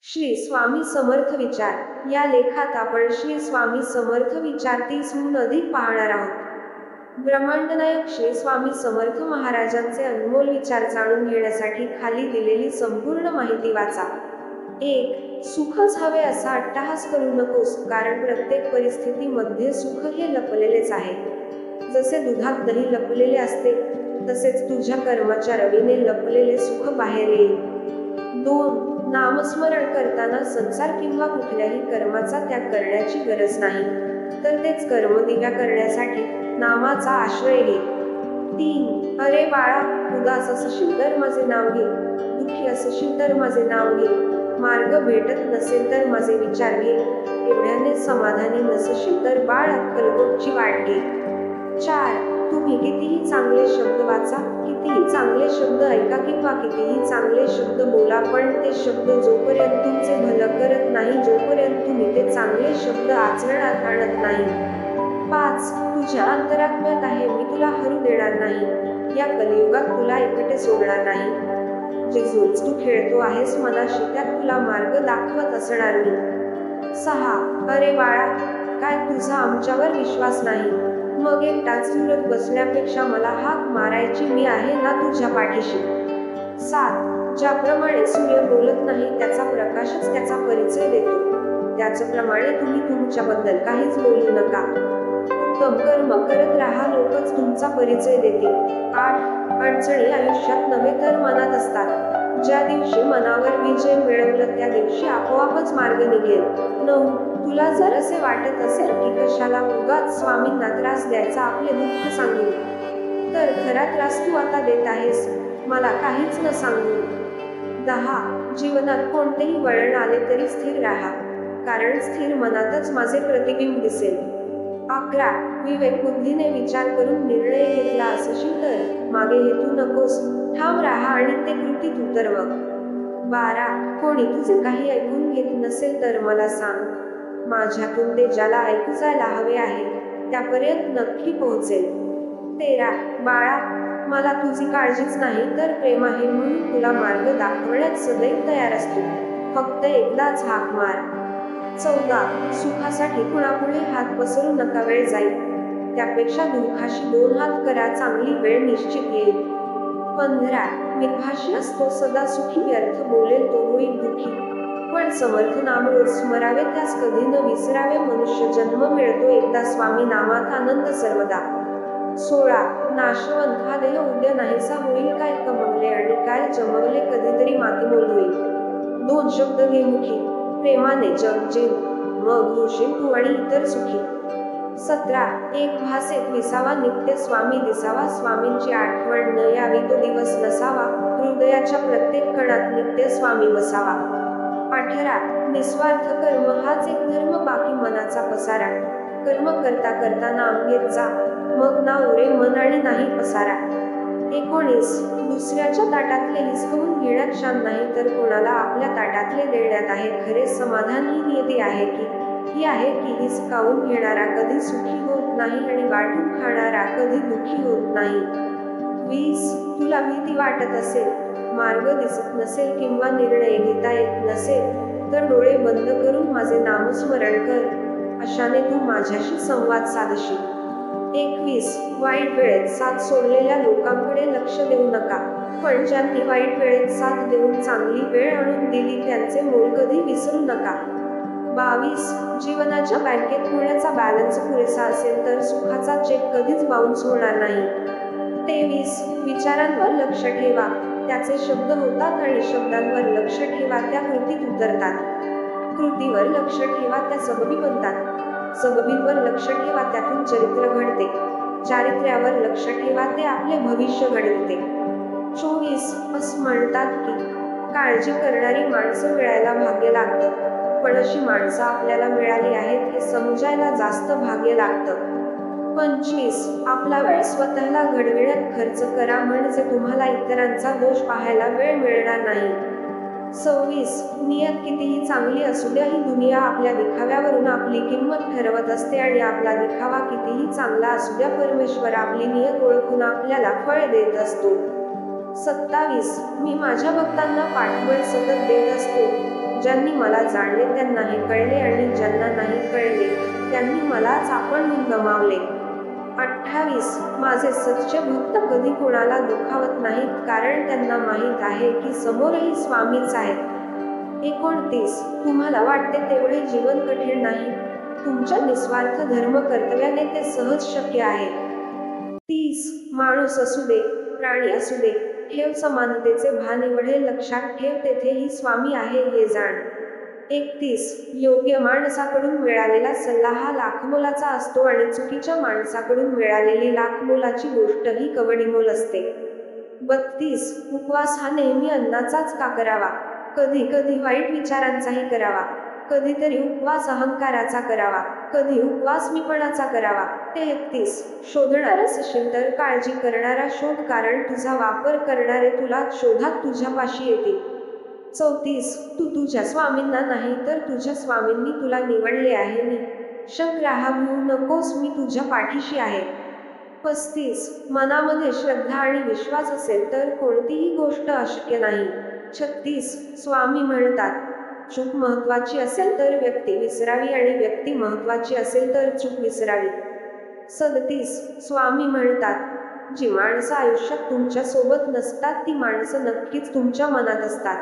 श्री स्वामी समर्थ विचार या लेखात आपण श्री स्वामी समर्थ विचार 30हून अधिक पाहणार आहोत। ब्रह्मांडनायक श्री स्वामी समर्थ महाराजांचे अनमोल विचार जाणून घेण्यासाठी खाली दिलेली संपूर्ण माहिती वाचा। 1. सुखच हवे असा अट्टहास करू नकोस, कारण प्रत्येक परिस्थितीमध्ये सुख हे लपलेलेच आहे। जसे दुधात दही लपलेले असते, तसेच तुझ्या कर्माच्या रवीने लपलेले सुख बाहेर येईल। 2. नामस्मरण करताना संसार किंवा कुठल्याही कर्माचा त्याग करण्याची गरज नाही, तर तेच कर्म दिव्या करण्यासाठी नामाचा आश्रय घे। 3. अरे बाळा, उदास असशील तर माझे नाव घे, दुःखी असशील तर माझे नाव घे, मार्ग भेटत नसेल तर माझे विचार घे, एवढ्याने समाधानी नसशील तर बाळ अक्कलकोटची वाट घे। 4. तुम्ही कितीही चांगले शब्द वाचा, कितीही चांगले शब्द ऐका किंवा कितीही चांगले शब्द बोला, पण ते शब्द जोपर्यंत तुमचे भलं करत नाही, जोपर्यंत तुम्ही ते चांगले शब्द आचरणात आणत नाही। 5. तुझ्या अंतरात्म्यात आहे मी तुला हरू देणार नाही, या कलियुगात तुला एकटे सोडणार नाही। जे जोच तू खेळतो आहेस मनाशी, त्यात तुला मार्ग दाखवत असणार मी। 6. अरे बाळा, काय तुझा आमच्यावर विश्वास नाही? मग एकटाच झुरत बसण्यापेक्षा मला हाक मारायची, मी आहे ना तुझ्या पाठीशी। 7. ज्याप्रमाणे सूर्य बोलत नाही त्याचा प्रकाशच त्याचा परिचय देतो, त्याचप्रमाणे तुम्ही तुमच्याबद्दल काहीच बोलू नका। उत्तम कर्म करत राहा, लोकच तुमचा परिचय देतील। 8. अडचणी आयुष्यात नव्हे तर मनात असतात, ज्या दिवशी मनावर विजय मिळवलं त्या दिवशी आपोआपच मार्ग निघेल। 9. तुला जर असे वाटत असेल की कशाला उगाच स्वामींना त्रास द्यायचा, आपले दुःख सांगू, तर खरा त्रास तू आता देत आहेस, मला काहीच न सांगू। 10. जीवनात कोणतेही वळण आले तरी स्थिर राहा, कारण स्थिर मनातच माझे प्रतिबिंब दिसेल। 11. विवेक बुद्धीने विचार करून निर्णय घेतला असशील तर मागे हेतू नकोस, ठाम राहा आणि ते कृतीत उतरव। 12. कोणी तुझे काही ऐकून घेत नसेल तर मला सांग, माझ्यातून ते ज्याला ऐकू जायला हवे आहे त्यापर्यंत नक्की पोहोचेल। 13. बाळा, मला तुझी काळजीच नाही तर प्रेम आहे, म्हणून तुला मार्ग दाखवण्यात सदैव तयार असतो, फक्त एकदाच हाक मार। 14. सुखासाठी कुणापुढे हात पसरू नका, वेळ जाईल, त्यापेक्षा दुःखाशी 2 हात करा, चांगली वेळ निश्चित येईल। 15. मितभाषी असतो सदा सुखी, व्यर्थ बोलेल तो होईल दुःखी, पण समर्थ नाम रोज स्मरावे, त्यास कधी न विसरावे, मनुष्य जन्म मिळतो एकदा, स्वामी नामात आनंद सर्वदा। 16. नाशवंत हा देह उद्या नाहीसा होईल, काय कमवले आणि काय जमवले कधीतरी मातीमोल होईल। 2 शब्द घे मुखी, प्रेमाने जग जिंक, मग होशील तू आणि इतर सुखी। 17. एक भास एक विसावा, नित्य स्वामी दिसावा, स्वामींची आठवण न यावी तो दिवस नसावा, हृदयाच्या प्रत्येक कणात नित्य स्वामी बसावा। 18. निस्वार्थ कर्म हाच एक धर्म, बाकी मनाचा पसारा, कर्म करता करता नाम घेत जा, मग ना उरे मन आणि नाही पसारा। 19. दुसऱ्याच्या ताटातले हिसकवून घेण्यात शान नाही, तर कोणाला आपल्या ताटातले देण्यात आहे खरे समाधान। ही नियती आहे की हिसकावून घेणारा कधी सुखी होत नाही आणि वाटून खाणारा कधी दुःखी होत नाही। 20. तुला भीती वाटत असेल, मार्ग दिसत नसेल किंवा निर्णय घेता येत नसेल, तर डोळे बंद करून माझे नामस्मरण कर, अशाने तू माझ्याशी संवाद साधशील। 21. वाईट वेळेत साथ सोडलेल्या लोकांकडे लक्ष देऊ नका, पण ज्यांनी वाईट वेळेत साथ देऊन चांगली वेळ आणून दिली त्यांचे मोल कधी विसरू नका। 22. जीवनाच्या बँकेत पुण्याचा बॅलन्स पुरेसा असेल तर सुखाचा चेक कधीच बाउन्स होणार नाही। 23. विचारांवर लक्ष ठेवा, त्याचे शब्द होतात आणि शब्दांवर लक्ष ठेवा, त्या कृतीत उतरतात, कृतीवर लक्ष ठेवा, त्या सबबी बनतात, सबबींवर लक्ष ठेवा, त्यातून चरित्र घडते, चारित्र्यावर लक्ष ठेवा, ते आपले भविष्य घडविते। 24. असं म्हणतात की काळजी करणारी माणसं मिळायला भाग्य लागतं, पण अशी माणसं आपल्याला मिळाली आहेत हे समजायला जास्त भाग्य लागतं। 25. आपला वेळ स्वतःला घडविण्यात खर्च करा, म्हणजे तुम्हाला इतरांचा दोष पाहायला वेळ मिळणार नाही। 26. नियत कितीही चांगली असू द्या, ही दुनिया आपल्या दिखाव्यावरून आपली किंमत ठरवत असते, आणि आपला दिखावा कितीही चांगला असू द्या, परमेश्वर आपली नियत ओळखून आपल्याला फळ देत असतो। 27. मी माझ्या भक्तांना पाठबळ सतत देत असतो, ज्यांनी मला जाणले त्यांना हे कळले आणि ज्यांना नाही कळले त्यांनी मलाच आपणहून गमावले. 28 माझे सच्चे भक्त कधी कोणाला दुखावत नाहीत कारण त्यांना माहीत आहे की समोरही स्वामीच आहेत. 29 तुम्हाला वाटते तेवढे जीवन कठीण नाही. तुमच्या निस्वार्थ धर्म कर्तव्याने ते सहज शक्य आहे. 30 माणूस असू दे, प्राणी असू दे, ठेव समानतेचे भान एवढे लक्षात ठेव तेथेही स्वामी आहे हे जाण. 31 योग्य माणसाकडून मिळालेला सल्ला हा लाखमोलाचा असतो आणि चुकीच्या माणसाकडून मिळालेली लाखमोलाची गोष्ट ही कवडीमोल असते. 32 उपवास हा नेहमी अन्नाचाच का करावा? कधी कधी वाईट विचारांचाही करावा. कधीतरी उपवास अहंकाराचा करावा, कधी उपवास मीपणाचा करावा. 33 शोधणारच असेल तर काळजी करणारा शोध कारण तुझा वापर करणारे तुला शोधात तुझ्यापाशी येतील. 34 तू तुझ्या स्वामींना नाही तर तुझ्या स्वामींनी तुला निवडले आहे नि शंकराहा भिवू नकोस मी तुझ्या पाठीशी आहे. 35 मनामध्ये श्रद्धा आणि विश्वास असेल तर कोणतीही गोष्ट अशक्य नाही. 36 स्वामी म्हणतात चूक महत्वाची असेल तर व्यक्ती विसरावी आणि व्यक्ती महत्वाची असेल तर चूक विसरावी. 37 स्वामी म्हणतात जी माणसं आयुष्यात तुमच्या सोबत नसतात ती माणसं नक्कीच तुमच्या मनात असतात.